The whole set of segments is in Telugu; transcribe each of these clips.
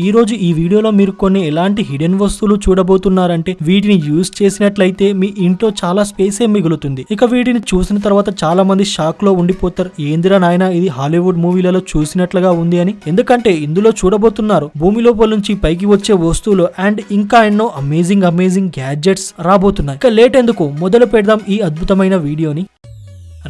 ఈ రోజు ఈ వీడియోలో మీరు కొన్ని ఎలాంటి హిడెన్ వస్తువులు చూడబోతున్నారంటే వీటిని యూజ్ చేసినట్లయితే మీ ఇంట్లో చాలా స్పేసే మిగులుతుంది. ఇక వీటిని చూసిన తర్వాత చాలా మంది షాక్ లో ఉండిపోతారు. ఏందిరా నాయనా ఇది హాలీవుడ్ మూవీలలో చూసినట్లుగా ఉంది అని. ఎందుకంటే ఇందులో చూడబోతున్నారు భూమి లోపల నుంచి పైకి వచ్చే వస్తువులు అండ్ ఇంకా ఎన్నో అమేజింగ్ గ్యాడ్జెట్స్ రాబోతున్నాయి. ఇక లేట్ ఎందుకు మొదలు పెడదాం ఈ అద్భుతమైన వీడియోని.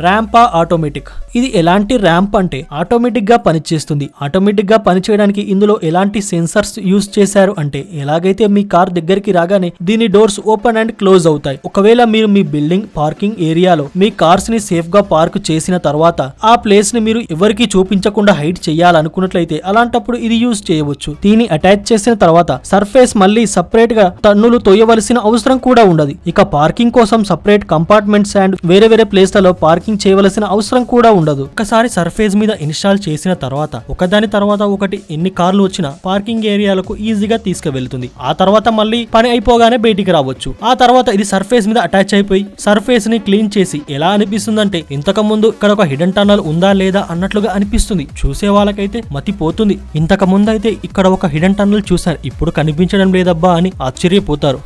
ర్యాంపా ఆటోమేటిక్. ఇది ఎలాంటి ర్యాంప్ అంటే ఆటోమేటిక్ గా పనిచేస్తుంది. ఆటోమేటిక్ గా పనిచేయడానికి ఇందులో ఎలాంటి సెన్సర్స్ యూజ్ చేశారు అంటే ఎలాగైతే మీ కార్ దగ్గరికి రాగానే దీని డోర్స్ ఓపెన్ అండ్ క్లోజ్ అవుతాయి. ఒకవేళ మీరు మీ బిల్డింగ్ పార్కింగ్ ఏరియాలో మీ కార్స్ ని సేఫ్ గా పార్క్ చేసిన తర్వాత ఆ ప్లేస్ ని మీరు ఎవరికి చూపించకుండా హైడ్ చేయాలనుకున్నట్లయితే అలాంటప్పుడు ఇది యూజ్ చేయవచ్చు. దీన్ని అటాచ్ చేసిన తర్వాత సర్ఫేస్ మళ్ళీ సపరేట్ గా టన్నులు తోయవలసిన అవసరం కూడా ఉండదు. ఇక పార్కింగ్ కోసం సపరేట్ కంపార్ట్మెంట్స్ అండ్ వేరే ప్లేస్లలో పార్కింగ్ చేయవలసిన అవసరం కూడా ఉండదు. ఒకసారి సర్ఫేస్ మీద ఇన్స్టాల్ చేసిన తర్వాత ఒకదాని తర్వాత ఒకటి ఎన్ని కార్లు వచ్చినా పార్కింగ్ ఏరియాలకు ఈజీగా తీసుకువెళ్తుంది. ఆ తర్వాత మళ్ళీ పని అయిపోగానే బయటికి రావచ్చు. ఆ తర్వాత ఇది సర్ఫేస్ మీద అటాచ్ అయిపోయి సర్ఫేస్ ని క్లీన్ చేసి ఎలా అనిపిస్తుందంటే ఇంతకు ముందు ఇక్కడ ఒక హిడెన్ టన్నల్ ఉందా లేదా అన్నట్లుగా అనిపిస్తుంది. చూసే వాళ్ళకైతే మతిపోతుంది. ఇంతకు ముందు అయితే ఇక్కడ ఒక హిడెన్ టన్నల్ చూశారు, ఇప్పుడు కనిపించడం లేదబ్బా అని ఆశ్చర్యపోతారు.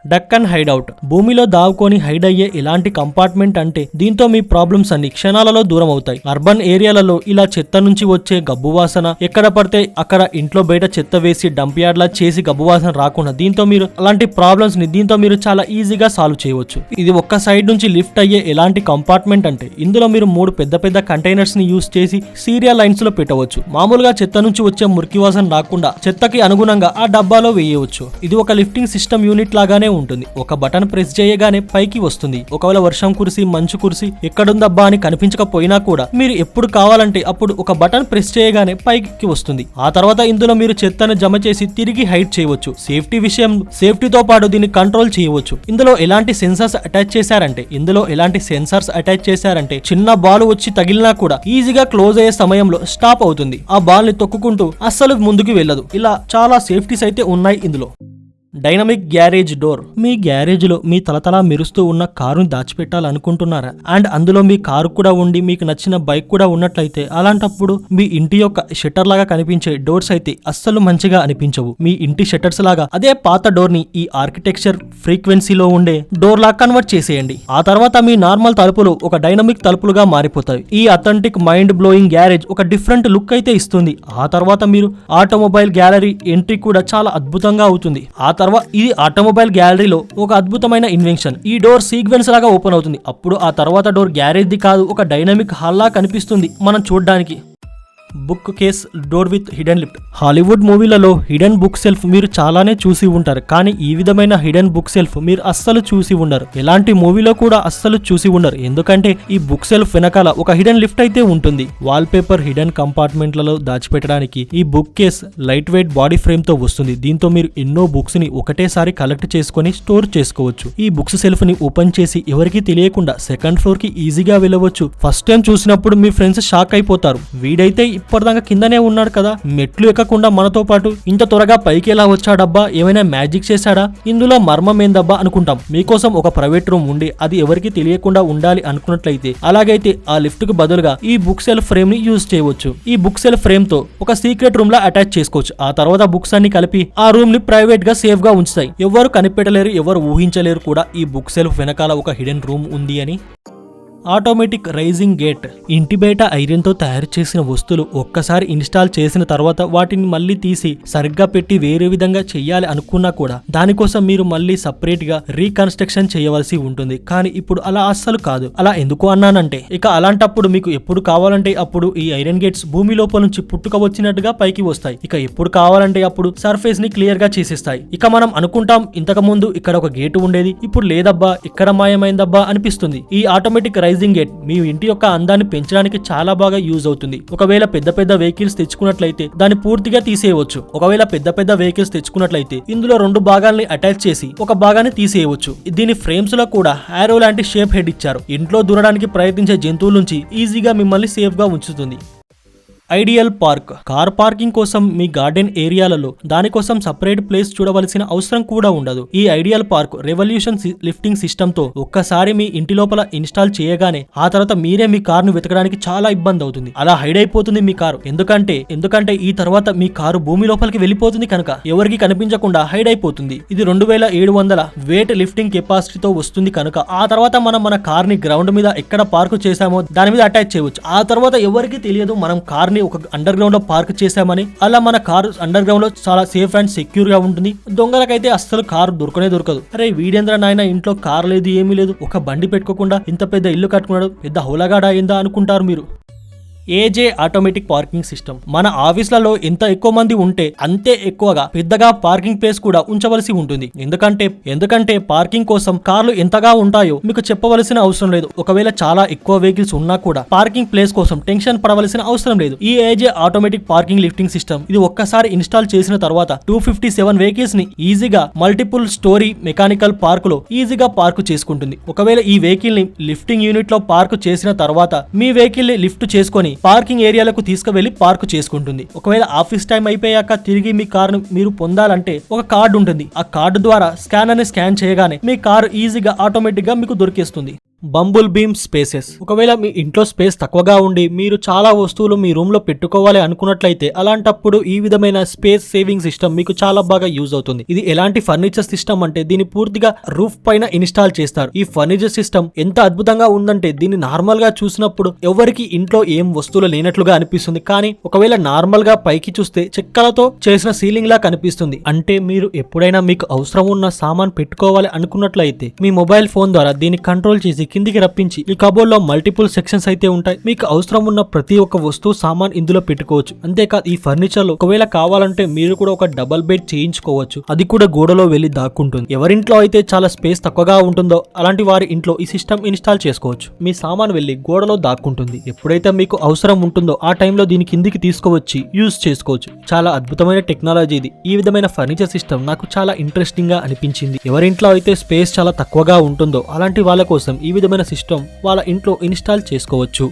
Duck and hide out. భూమిలో దావుకొని హైడ్ అయ్యే ఎలాంటి కంపార్ట్మెంట్ అంటే దీంతో మీ ప్రాబ్లమ్స్ అన్ని క్షణాలలో దూరం అవుతాయి. అర్బన్ ఏరియాలలో ఇలా చెత్త నుంచి వచ్చే గబ్బు వాసన, ఎక్కడ పడితే అక్కడ ఇంట్లో బయట చెత్త వేసి డంప్ యార్డ్ లా చేసి గబ్బు వాసన రాకుండా దీంతో మీరు అలాంటి ప్రాబ్లమ్స్ ని దీంతో మీరు చాలా ఈజీగా సాల్వ్ చేయవచ్చు. ఇది ఒక్క సైడ్ నుంచి లిఫ్ట్ అయ్యే ఎలాంటి కంపార్ట్మెంట్ అంటే ఇందులో మీరు 3 పెద్ద కంటైనర్స్ ని యూజ్ చేసి సీరియల్ లైన్స్ లో పెట్టవచ్చు. మామూలుగా చెత్త నుంచి వచ్చే మురికి వాసన రాకుండా చెత్తకి అనుగుణంగా ఆ డబ్బాలో వేయవచ్చు. ఇది ఒక లిఫ్టింగ్ సిస్టమ్ యూనిట్ లాగానే ఉంటుంది. ఒక బటన్ ప్రెస్ చేయగానే పైకి వస్తుంది. ఒకవేళ వర్షం కురిసి మంచు కురిసి ఎక్కడుందబ్బా అని కనిపించకపోయినా కూడా మీరు ఎప్పుడు కావాలంటే అప్పుడు ఒక బటన్ ప్రెస్ చేయగానే పైకి వస్తుంది. ఆ తర్వాత ఇందులో మీరు చెత్తను జమ చేసి తిరిగి హైడ్ చేయవచ్చు. సేఫ్టీతో పాటు దీన్ని కంట్రోల్ చేయవచ్చు. ఇందులో ఎలాంటి సెన్సర్స్ అటాచ్ చేశారంటే చిన్న బాల్ వచ్చి తగిలినా కూడా ఈజీగా క్లోజ్ అయ్యే సమయంలో స్టాప్ అవుతుంది. ఆ బాల్ ని తొక్కుకుంటూ అస్సలు ముందుకు వెళ్ళదు. ఇలా చాలా సేఫ్టీస్ అయితే ఉన్నాయి ఇందులో. Dynamic garage door. మీ గ్యారేజ్ లో మీ తలతలా మెరుస్తూ ఉన్న కారుని దాచిపెట్టాలనుకుంటున్నారా అండ్ అందులో మీ కారు కూడా ఉండి మీకు నచ్చిన బైక్ కూడా ఉన్నట్లయితే అలాంటప్పుడు మీ ఇంటి యొక్క షట్టర్ లాగా కనిపించే డోర్స్ అయితే అస్సలు మంచిగా అనిపించవు. మీ ఇంటి షట్టర్స్ లాగా అదే పాత డోర్ ని ఈ ఆర్కిటెక్చర్ ఫ్రీక్వెన్సీలో ఉండే డోర్ లాగా కన్వర్ట్ చేసేయండి. ఆ తర్వాత మీ నార్మల్ తలుపులు ఒక డైనమిక్ తలుపులుగా మారిపోతాయి. ఈ అథెంటిక్ మైండ్ బ్లోయింగ్ గ్యారేజ్ ఒక డిఫరెంట్ లుక్ అయితే ఇస్తుంది. ఆ తర్వాత మీరు ఆటోమొబైల్ గ్యాలరీ ఎంట్రీ కూడా చాలా అద్భుతంగా అవుతుంది. ఇది ఆటోమొబైల్ గ్యాలరీలో ఒక అద్భుతమైన ఇన్వెన్షన్. ఈ డోర్ సీక్వెన్స్ లాగా ఓపెన్ అవుతుంది. అప్పుడు ఆ తర్వాత డోర్ గ్యారేజ్ ది కాదు, ఒక డైనమిక్ హాల్ లా కనిపిస్తుంది మనం చూడడానికి. Book case door with hidden lift. Hollywood మూవీలలో హిడెన్ బుక్ సెల్ఫ్ మీరు చాలానే చూసి ఉంటారు, కానీ ఈ విధమైన హిడెన్ బుక్ సెల్ఫ్ మీరు అస్సలు చూసి ఉండరు. ఎలాంటి మూవీలో కూడా అస్సలు చూసి ఉండరు. ఎందుకంటే ఈ బుక్ సెల్ఫ్ వెనకాల ఒక హిడెన్ లిఫ్ట్ అయితే ఉంటుంది. వాల్ పేపర్ హిడెన్ కంపార్ట్మెంట్లలో దాచిపెట్టడానికి ఈ book case light weight body frame తో వస్తుంది. దీంతో మీరు ఎన్నో బుక్స్ ని ఒకటేసారి కలెక్ట్ చేసుకుని స్టోర్ చేసుకోవచ్చు. ఈ బుక్స్ సెల్ఫ్ ని ఓపెన్ చేసి ఎవరికి తెలియకుండా సెకండ్ ఫ్లోర్ కి ఈజీగా వెళ్ళవచ్చు. ఫస్ట్ టైం చూసినప్పుడు మీ ఫ్రెండ్స్ షాక్ అయిపోతారు. వీడైతే ఇప్పటిదాకా కిందనే ఉన్నాడు కదా, మెట్లు ఎక్కకుండా మనతో పాటు ఇంత త్వరగా పైకి ఎలా వచ్చాడబ్బా, ఏమైనా మ్యాజిక్ చేశాడా, ఇందులో మర్మం ఏందబ్బా అనుకుంటాం. మీకోసం ఒక ప్రైవేట్ రూమ్ ఉండి అది ఎవరికి తెలియకుండా ఉండాలి అనుకున్నట్లయితే అలాగైతే ఆ లిఫ్ట్ కు బదులుగా ఈ బుక్ సెల్ఫ్ ఫ్రేమ్ ని యూజ్ చేయవచ్చు. ఈ బుక్ సెల్ఫ్ ఫ్రేమ్ తో ఒక సీక్రెట్ రూమ్ లా అటాచ్ చేసుకోవచ్చు. ఆ తర్వాత బుక్స్ అన్ని కలిపి ఆ రూమ్ ని ప్రైవేట్ గా సేఫ్ గా ఉంచుతాయి. ఎవరు కనిపెట్టలేరు, ఎవరు ఊహించలేరు కూడా ఈ బుక్ సెల్ఫ్ వెనకాల ఒక హిడెన్ రూమ్ ఉంది అని. Automatic rising gate. ఇంటి బయట ఐరన్ తో తయారు చేసిన వస్తువులు ఒక్కసారి ఇన్స్టాల్ చేసిన తర్వాత వాటిని మళ్ళీ తీసి సరిగ్గా పెట్టి వేరే విధంగా చెయ్యాలి అనుకున్నా కూడా దానికోసం మీరు మళ్ళీ సపరేట్ గా రీకన్స్ట్రక్షన్ చేయవలసి ఉంటుంది. కానీ ఇప్పుడు అలా అస్సలు కాదు. అలా ఎందుకు అన్నానంటే ఇక అలాంటప్పుడు మీకు ఎప్పుడు కావాలంటే అప్పుడు ఈ ఐరన్ గేట్స్ భూమి లోపల నుంచి పుట్టుక వచ్చినట్టుగా పైకి వస్తాయి. ఇక ఎప్పుడు కావాలంటే అప్పుడు సర్ఫేస్ ని క్లియర్ గా చేసేస్తాయి. ఇక మనం అనుకుంటాం ఇంతకు ముందు ఇక్కడ ఒక గేటు ఉండేది, ఇప్పుడు లేదబ్బా ఇక్కడ మాయమైందబ్బా అనిపిస్తుంది. ఈ ఆటోమేటిక్ రైజింగ్ గేట్ మీ ఇంటి యొక్క అందాన్ని పెంచడానికి చాలా బాగా యూజ్ అవుతుంది. ఒకవేళ పెద్ద వెహికల్స్ తెచ్చుకున్నట్లయితే దాన్ని పూర్తిగా తీసేయవచ్చు. ఒకవేళ పెద్ద వెహికల్స్ తెచ్చుకున్నట్లయితే ఇందులో 2 భాగాల్ని అటాచ్ చేసి ఒక భాగాన్ని తీసేయవచ్చు. దీని ఫ్రేమ్స్ లో కూడా ఆరో లాంటి షేప్ హెడ్ ఇచ్చారు. ఇంట్లో దూరడానికి ప్రయత్నించే జంతువుల నుంచి ఈజీగా మిమ్మల్ని సేఫ్ గా ఉంచుతుంది. Ideal park. కార్ పార్కింగ్ కోసం మీ గార్డెన్ ఏరియాలలో దానికోసం సపరేట్ ప్లేస్ చూడవలసిన అవసరం కూడా ఉండదు. ఈ ideal park revolution lifting system తో ఒక్కసారి మీ ఇంటి లోపల ఇన్స్టాల్ చేయగానే ఆ తర్వాత మీరే మీ కారును వెతకడానికి చాలా ఇబ్బంది అవుతుంది. అలా హైడ్ అయిపోతుంది మీ కారు. ఎందుకంటే ఈ తర్వాత మీ కారు భూమి లోపలికి వెళ్ళిపోతుంది కనుక ఎవరికి కనిపించకుండా హైడ్ అయిపోతుంది. ఇది 2700 వెయిట్ లిఫ్టింగ్ కెపాసిటీతో వస్తుంది కనుక ఆ తర్వాత మనం మన కార్ ని గ్రౌండ్ మీద ఎక్కడ పార్క్ చేసామో దాని మీద అటాచ్ చేయవచ్చు. ఆ తర్వాత ఎవరికి తెలియదు మనం కార్ ని ఒక అండర్ గ్రౌండ్ లో పార్క్ చేసామని. అలా మన కారు అండర్ గ్రౌండ్ లో చాలా సేఫ్ అండ్ సెక్యూర్ గా ఉంటుంది. దొంగలకైతే అస్సలు కారు దొరకదు. అరే వీడేంద్ర నాయన ఇంట్లో కార్ లేదు ఏమీ లేదు, ఒక బండి పెట్టుకోకుండా ఇంత పెద్ద ఇల్లు కట్టుకున్నాడు, పెద్ద హోలగాడ అయిందా అనుకుంటారు మీరు. ఏజే ఆటోమేటిక్ పార్కింగ్ సిస్టమ్. మన ఆఫీసులలో ఎంత ఎక్కువ మంది ఉంటే అంతే ఎక్కువగా పెద్దగా పార్కింగ్ ప్లేస్ కూడా ఉంచవలసి ఉంటుంది. ఎందుకంటే పార్కింగ్ కోసం కార్లు ఎంతగా ఉంటాయో మీకు చెప్పవలసిన అవసరం లేదు. ఒకవేళ చాలా ఎక్కువ వెహికల్స్ ఉన్నా కూడా పార్కింగ్ ప్లేస్ కోసం టెన్షన్ పడవలసిన అవసరం లేదు. ఈ ఏజే ఆటోమేటిక్ పార్కింగ్ లిఫ్టింగ్ సిస్టమ్ ఇది ఒక్కసారి ఇన్స్టాల్ చేసిన తర్వాత 257 వెహికల్స్ ని ఈజీగా మల్టిపుల్ స్టోరీ మెకానికల్ పార్క్ లో ఈజీగా పార్క్ చేసుకుంటుంది. ఒకవేళ ఈ వెహికల్ ని లిఫ్టింగ్ యూనిట్ లో పార్క్ చేసిన తర్వాత మీ వెహికల్ ని లిఫ్ట్ చేసుకొని పార్కింగ్ ఏరియాలకు తీసుకువెళ్లి పార్క్ చేసుకుంటుంది. ఒకవేళ ఆఫీస్ టైం అయిపోయాక తిరిగి మీ కారును మీరు పొందాలంటే ఒక కార్డు ఉంటుంది. ఆ కార్డు ద్వారా స్కానర్ ని స్కాన్ చేయగానే మీ కారు ఈజీగా ఆటోమేటిక్ గా మీకు దొరికేస్తుంది. Bumble beam spaces. ఒకవేళ మీ ఇంట్లో స్పేస్ తక్కువగా ఉండి మీరు చాలా వస్తువులు మీ రూమ్ లో పెట్టుకోవాలి అనుకున్నట్లయితే అలాంటప్పుడు ఈ విధమైన స్పేస్ సేవింగ్ సిస్టమ్ మీకు చాలా బాగా యూజ్ అవుతుంది. ఇది ఎలాంటి ఫర్నిచర్ సిస్టమ్ అంటే దీన్ని పూర్తిగా రూఫ్ పైన ఇన్స్టాల్ చేస్తారు. ఈ ఫర్నిచర్ సిస్టమ్ ఎంత అద్భుతంగా ఉందంటే దీన్ని నార్మల్ గా చూసినప్పుడు ఎవరికి ఇంట్లో ఏం వస్తువులు లేనట్లుగా అనిపిస్తుంది. కానీ ఒకవేళ నార్మల్ గా పైకి చూస్తే చెక్కలతో చేసిన సీలింగ్ లా కనిపిస్తుంది. అంటే మీరు ఎప్పుడైనా మీకు అవసరం ఉన్న సామాన్ పెట్టుకోవాలి అనుకున్నట్లయితే మీ మొబైల్ ఫోన్ ద్వారా దీన్ని కంట్రోల్ చేసి కిందికి రప్పించి ఈ కబోర్డ్ లో మల్టిపుల్ సెక్షన్స్ అయితే ఉంటాయి. మీకు అవసరం ఉన్న ప్రతి ఒక్క వస్తువు సామాన్ ఇందులో పెట్టుకోవచ్చు. అంతేకాదు ఈ ఫర్నిచర్ లో ఒకవేళ కావాలంటే మీరు కూడా ఒక డబుల్ బెడ్ చేయించుకోవచ్చు. అది కూడా గోడలో వెళ్లి దాక్కుంటుంది. ఎవరింట్లో అయితే చాలా స్పేస్ తక్కువగా ఉంటుందో అలాంటి వారి ఇంట్లో ఈ సిస్టమ్ ఇన్స్టాల్ చేసుకోవచ్చు. మీ సామాన్ వెళ్లి గోడలో దాక్కుంటుంది. ఎప్పుడైతే మీకు అవసరం ఉంటుందో ఆ టైంలో దీని కిందికి తీసుకువచ్చి యూజ్ చేసుకోవచ్చు. చాలా అద్భుతమైన టెక్నాలజీ ఇది. ఈ విధమైన ఫర్నిచర్ సిస్టమ్ నాకు చాలా ఇంట్రెస్టింగ్ గా అనిపించింది. ఎవరింట్లో అయితే స్పేస్ చాలా తక్కువగా ఉంటుందో అలాంటి వాళ్ళ కోసం ఈ విధమైన సిస్టమ్ వాళ్ళ ఇంట్లో ఇన్స్టాల్ చేసుకోవచ్చు.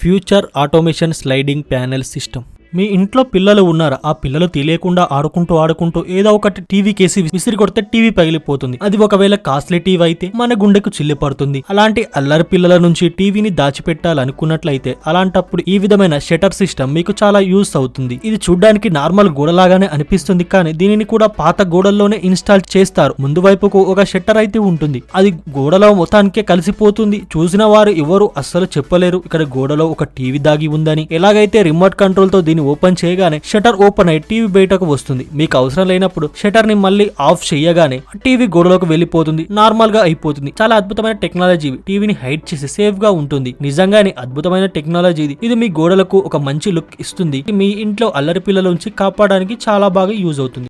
Future automation sliding panel system. మీ ఇంట్లో పిల్లలు ఉన్నారా? ఆ పిల్లలు తెలియకుండా ఆడుకుంటూ ఏదో ఒకటి టీవీ కేసి విసిరి కొడితే టీవీ పగిలిపోతుంది. అది ఒకవేళ కాస్ట్లీ టీవీ అయితే మన గుండెకు చిల్లి పడుతుంది. అలాంటి అల్లరి పిల్లల నుంచి టీవీని దాచిపెట్టాలనుకున్నట్లయితే అలాంటప్పుడు ఈ విధమైన షటర్ సిస్టమ్ మీకు చాలా యూస్ అవుతుంది. ఇది చూడ్డానికి నార్మల్ గోడలాగానే అనిపిస్తుంది కానీ దీనిని కూడా పాత గోడల్లోనే ఇన్స్టాల్ చేస్తారు. ముందు వైపుకు ఒక షట్టర్ అయితే ఉంటుంది. అది గోడలో మొత్తానికే కలిసిపోతుంది. చూసిన వారు ఎవరు అస్సలు చెప్పలేరు ఇక్కడ గోడలో ఒక టీవీ దాగి ఉందని. ఎలాగైతే రిమోట్ కంట్రోల్ తో ఓపెన్ చేయగానే షటర్ ఓపెన్ అయి టీవీ బయటకు వస్తుంది. మీకు అవసరం లేనప్పుడు షటర్ ని మళ్ళీ ఆఫ్ చేయగానే టీవీ గోడలోకి వెళ్ళిపోతుంది. నార్మల్ గా అయిపోతుంది. చాలా అద్భుతమైన టెక్నాలజీ. టీవీని హైడ్ చేసి సేఫ్ గా ఉంటుంది. నిజంగానే అద్భుతమైన టెక్నాలజీ ఇది మీ గోడలకు ఒక మంచి లుక్ ఇస్తుంది. మీ ఇంట్లో అల్లరి పిల్లల నుంచి కాపాడడానికి చాలా బాగా యూజ్ అవుతుంది.